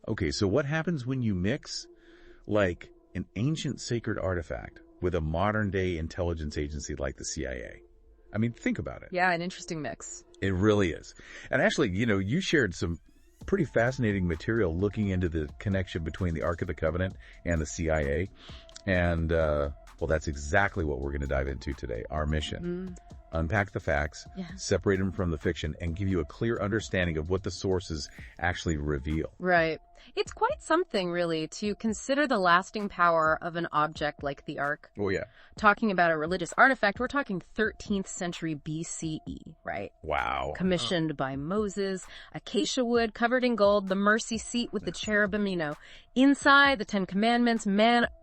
Okay, so what happens when you mix, like, an ancient sacred artifact with a modern-day intelligence agency like the CIA? I mean, think about it. Yeah, an interesting mix. It really is. And actually, you shared some pretty fascinating material looking into the connection between the Ark of the Covenant and the CIA. And, well, that's exactly what we're going to dive into today. Our mission. Unpack the facts, separate them from the fiction, and give you a clear understanding of what the sources actually reveal. Right. It's quite something, really, to consider the lasting power of an object like the Ark. Oh, yeah. Talking about a religious artifact, we're talking 13th century BCE, right? Wow. Commissioned by Moses, acacia wood covered in gold, the mercy seat with the cherubim, inside, the 10 Commandments,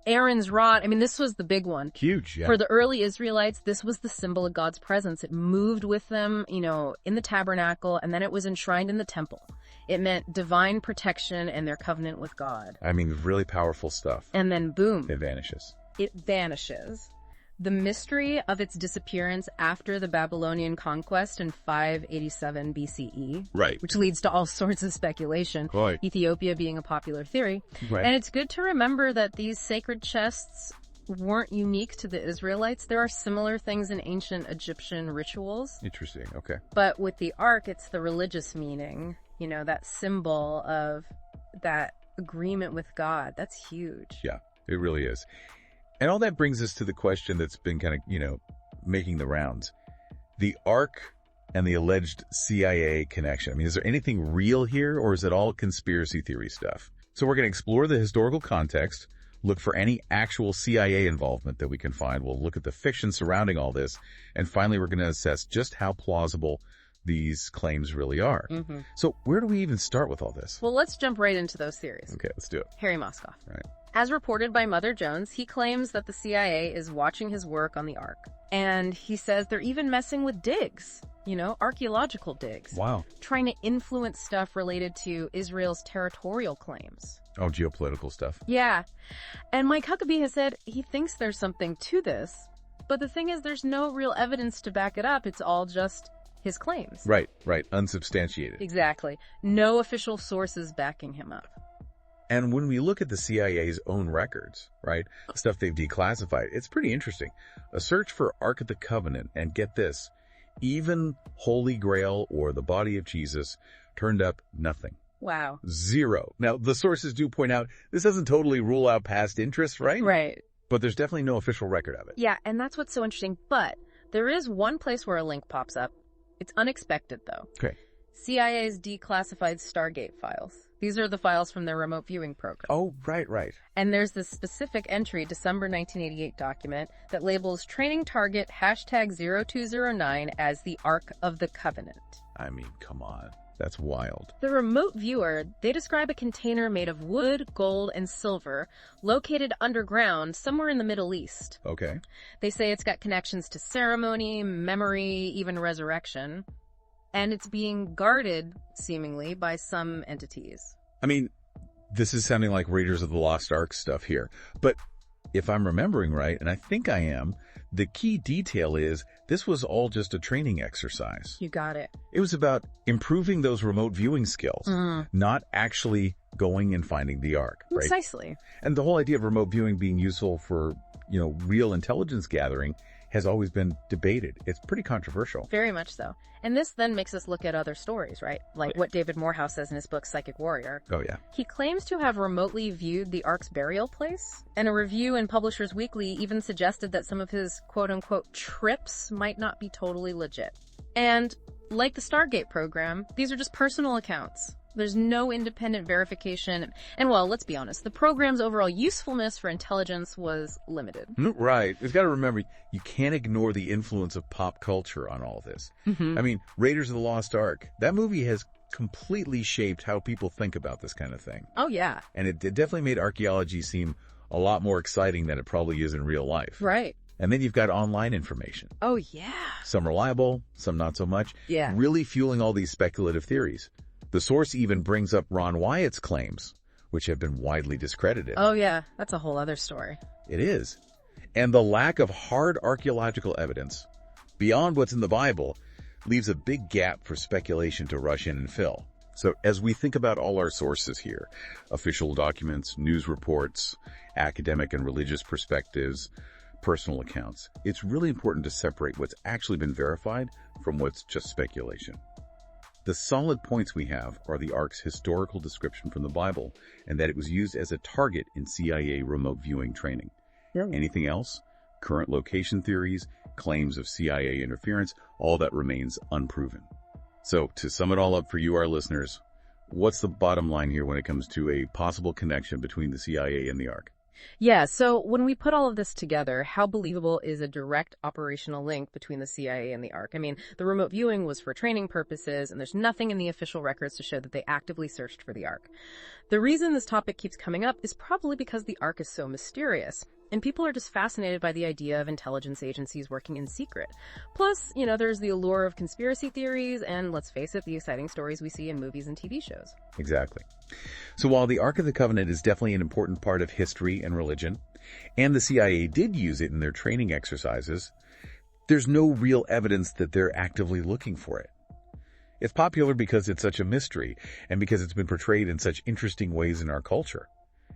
Aaron's rod. I mean, this was the big one. Huge, yeah. For the early Israelites, this was the symbol of God's presence. It moved with them, in the tabernacle, and then it was enshrined in the temple. It meant divine protection and their covenant with God. I mean, really powerful stuff. And then, boom. It vanishes. It vanishes. The mystery of its disappearance after the Babylonian conquest in 587 BCE, right, which leads to all sorts of speculation, right. Ethiopia being a popular theory. Right. And it's good to remember that these sacred chests weren't unique to the Israelites. There are similar things in ancient Egyptian rituals. Interesting, okay. But with the Ark, it's the religious meaning, that symbol of that agreement with God. That's huge. Yeah, it really is. And all that brings us to the question that's been kind of, making the rounds. The Ark and the alleged CIA connection. I mean, is there anything real here, or is it all conspiracy theory stuff? So we're going to explore the historical context, look for any actual CIA involvement that we can find. We'll look at the fiction surrounding all this. And finally, we're going to assess just how plausible these claims really are. So where do we even start with all this? Well, let's jump right into those theories. Okay, let's do it. Harry Moscoff. All right. As reported by Mother Jones, he claims that the CIA is watching his work on the Ark. And he says they're even messing with digs, archaeological digs. Wow. Trying to influence stuff related to Israel's territorial claims. Oh, geopolitical stuff. Yeah. And Mike Huckabee has said he thinks there's something to this. But the thing is, there's no real evidence to back it up. It's all just his claims. Right. Unsubstantiated. Exactly. No official sources backing him up. And when we look at the CIA's own records, right, stuff they've declassified, it's pretty interesting. A search for Ark of the Covenant, and get this, even Holy Grail or the body of Jesus turned up nothing. Wow. Zero. Now, the sources do point out this doesn't totally rule out past interest, right? Right. But there's definitely no official record of it. Yeah, and that's what's so interesting. But there is one place where a link pops up. It's unexpected, though. Okay. CIA's declassified Stargate files. These are the files from their remote viewing program. Oh, right. And there's this specific entry, December 1988 document, that labels training target #0209 as the Ark of the Covenant. I mean, come on. That's wild. The remote viewer, they describe a container made of wood, gold, and silver located underground somewhere in the Middle East. Okay. They say it's got connections to ceremony, memory, even resurrection. And it's being guarded, seemingly, by some entities. I mean, this is sounding like Raiders of the Lost Ark stuff here. But if I'm remembering right, and I think I am, the key detail is this was all just a training exercise. You got it. It was about improving those remote viewing skills, not actually going and finding the Ark. Right? Precisely. And the whole idea of remote viewing being useful for, real intelligence gathering has always been debated. It's pretty controversial. Very much so. And this then makes us look at other stories, right? Like what David Morehouse says in his book, Psychic Warrior. Oh, yeah. He claims to have remotely viewed the Ark's burial place, and a review in Publishers Weekly even suggested that some of his quote-unquote trips might not be totally legit. And like the Stargate program, these are just personal accounts. There's no independent verification. And well, let's be honest, the program's overall usefulness for intelligence was limited. Right. You've got to remember, you can't ignore the influence of pop culture on all this. I mean, Raiders of the Lost Ark, that movie has completely shaped how people think about this kind of thing. Oh, yeah. And it definitely made archaeology seem a lot more exciting than it probably is in real life. Right. And then you've got online information. Oh, yeah. Some reliable, some not so much. Yeah. Really fueling all these speculative theories. The source even brings up Ron Wyatt's claims, which have been widely discredited. Oh, yeah. That's a whole other story. It is. And the lack of hard archaeological evidence, beyond what's in the Bible, leaves a big gap for speculation to rush in and fill. So as we think about all our sources here, official documents, news reports, academic and religious perspectives, personal accounts, it's really important to separate what's actually been verified from what's just speculation. The solid points we have are the Ark's historical description from the Bible and that it was used as a target in CIA remote viewing training. Anything else? Current location theories, claims of CIA interference, all that remains unproven. So, to sum it all up for you, our listeners, what's the bottom line here when it comes to a possible connection between the CIA and the Ark? Yeah, so when we put all of this together, how believable is a direct operational link between the CIA and the Ark? I mean, the remote viewing was for training purposes, and there's nothing in the official records to show that they actively searched for the Ark. The reason this topic keeps coming up is probably because the Ark is so mysterious. And people are just fascinated by the idea of intelligence agencies working in secret. Plus, there's the allure of conspiracy theories and, let's face it, the exciting stories we see in movies and TV shows. Exactly. So while the Ark of the Covenant is definitely an important part of history and religion, and the CIA did use it in their training exercises, there's no real evidence that they're actively looking for it. It's popular because it's such a mystery, and because it's been portrayed in such interesting ways in our culture.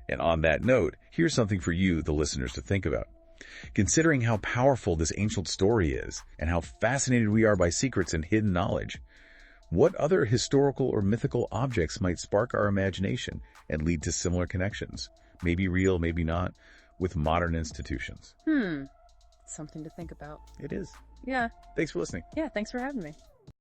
And on that note, here's something for you, the listeners, to think about. Considering how powerful this ancient story is, and how fascinated we are by secrets and hidden knowledge, what other historical or mythical objects might spark our imagination and lead to similar connections, maybe real, maybe not, with modern institutions? Something to think about. It is. Yeah. Thanks for listening. Yeah, thanks for having me.